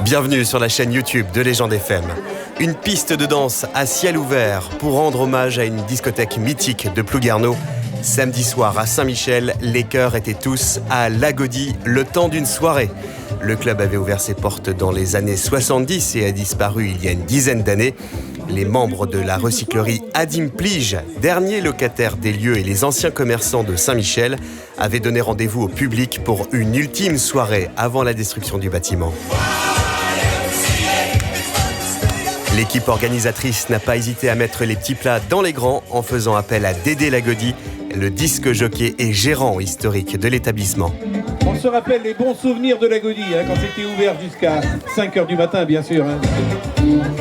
Bienvenue sur la chaîne YouTube de Légende FM. Une piste de danse à ciel ouvert pour rendre hommage à une discothèque mythique de Plouguerneau. Samedi soir à Saint-Michel, les chœurs étaient tous à l'Agodie le temps d'une soirée. Le club avait ouvert ses portes dans les années 70 et a disparu il y a une dizaine d'années. Les membres de la recyclerie Adim Plige, dernier locataire des lieux et les anciens commerçants de Saint-Michel, avaient donné rendez-vous au public pour une ultime soirée avant la destruction du bâtiment. L'équipe organisatrice n'a pas hésité à mettre les petits plats dans les grands en faisant appel à Dédé Lagodi, le disque jockey et gérant historique de l'établissement. On se rappelle les bons souvenirs de l'Agodie, quand c'était ouvert jusqu'à 5h du matin, bien sûr.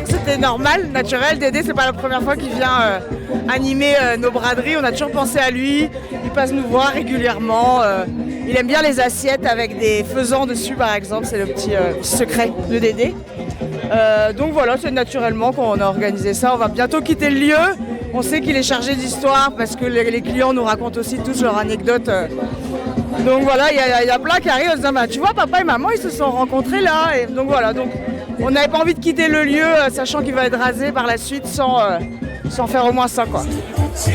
C'était normal, naturel. Dédé, c'est pas la première fois qu'il vient animer nos braderies. On a toujours pensé à lui. Il passe nous voir régulièrement. Il aime bien les assiettes avec des faisans dessus, par exemple. C'est le petit secret de Dédé. Donc voilà, c'est naturellement qu'on a organisé ça. On va bientôt quitter le lieu. On sait qu'il est chargé d'histoire parce que les clients nous racontent aussi tous leurs anecdotes. Donc voilà, il y a plein qui arrivent en disant tu vois, papa et maman ils se sont rencontrés là. Et donc voilà, donc on n'avait pas envie de quitter le lieu sachant qu'il va être rasé par la suite sans faire au moins ça, quoi.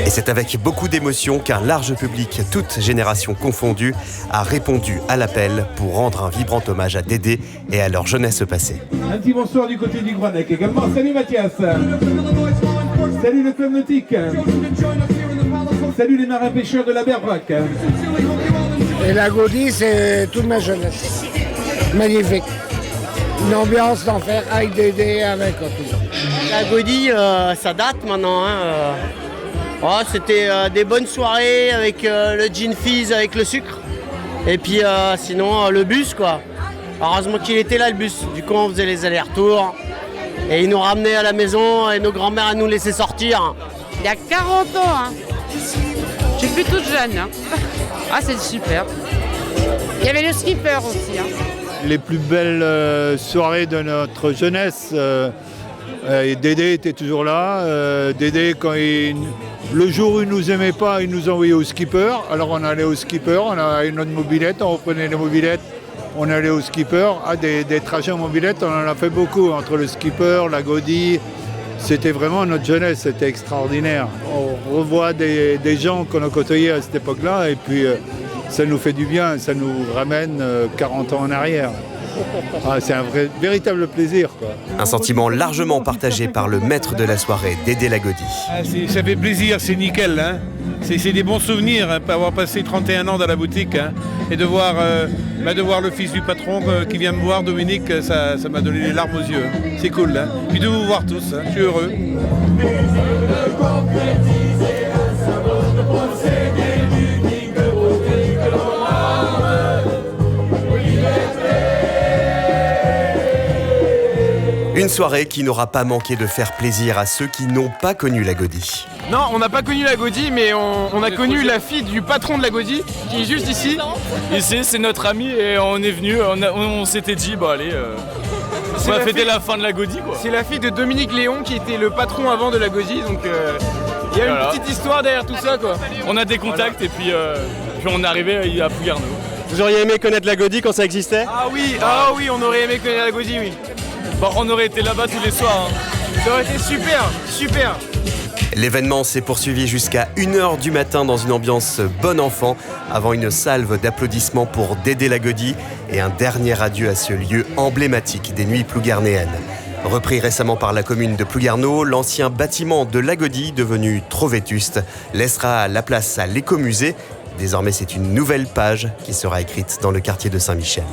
Et c'est avec beaucoup d'émotion qu'un large public, toutes générations confondues, a répondu à l'appel pour rendre un vibrant hommage à Dédé et à leur jeunesse passée. Un petit bonsoir du côté du Groenec également. Salut Mathias. Salut le club nautique. Salut les marins pêcheurs de la Berbrac. Et l'Agodie, c'est toute ma jeunesse. Magnifique. Une ambiance d'enfer avec Dédé, avec tout. L'Agodie, ça date maintenant. C'était des bonnes soirées avec le gin fizz, avec le sucre. Et puis sinon, le bus, quoi. Heureusement qu'il était là, le bus. Du coup, on faisait les allers-retours. Et il nous ramenait à la maison et nos grands-mères nous laissaient sortir. Il y a 40 ans, Je suis plus toute jeune, Ah, c'est super. Il y avait le skipper aussi, Les plus belles soirées de notre jeunesse. Dédé était toujours là. Dédé, le jour où il ne nous aimait pas, il nous envoyait au skipper. Alors on allait au skipper, on avait notre mobilette, on reprenait les mobilettes, on allait au skipper. Des trajets en mobilette, on en a fait beaucoup entre le skipper, l'Agodie. C'était vraiment notre jeunesse, c'était extraordinaire. On revoit des gens qu'on a côtoyés à cette époque-là et puis ça nous fait du bien, ça nous ramène 40 ans en arrière. C'est un véritable plaisir, quoi. Un sentiment largement partagé par le maître de la soirée, Dédé Lagodi. Ça fait plaisir, c'est nickel. C'est des bons souvenirs, avoir passé 31 ans dans la boutique et de voir le fils du patron qui vient me voir, Dominique, ça m'a donné les larmes aux yeux. C'est cool. Puis de vous voir tous, je suis heureux. Une soirée qui n'aura pas manqué de faire plaisir à ceux qui n'ont pas connu l'Agodie. Non, on n'a pas connu l'Agodie, mais on a connu la fille du patron de l'Agodie, qui est juste ici. Ici, c'est notre ami et on est venu, on s'était dit, allez, on va fêter la fin de l'Agodie, quoi. C'est la fille de Dominique Léon qui était le patron avant de l'Agodie, donc il y a une petite histoire derrière tout ça, quoi. On a des contacts et puis on est arrivé à Plouguerneau. Vous auriez aimé connaître l'Agodie quand ça existait ? Ah oui, on aurait aimé connaître l'Agodie, oui. On aurait été là-bas tous les soirs. Ça aurait été super. L'événement s'est poursuivi jusqu'à 1h du matin dans une ambiance bon enfant, avant une salve d'applaudissements pour Dédé Lagodi et un dernier adieu à ce lieu emblématique des nuits plouguernéennes. Repris récemment par la commune de Plouguerneau, l'ancien bâtiment de l'Agodie, devenu trop vétuste, laissera la place à l'écomusée. Désormais, c'est une nouvelle page qui sera écrite dans le quartier de Saint-Michel.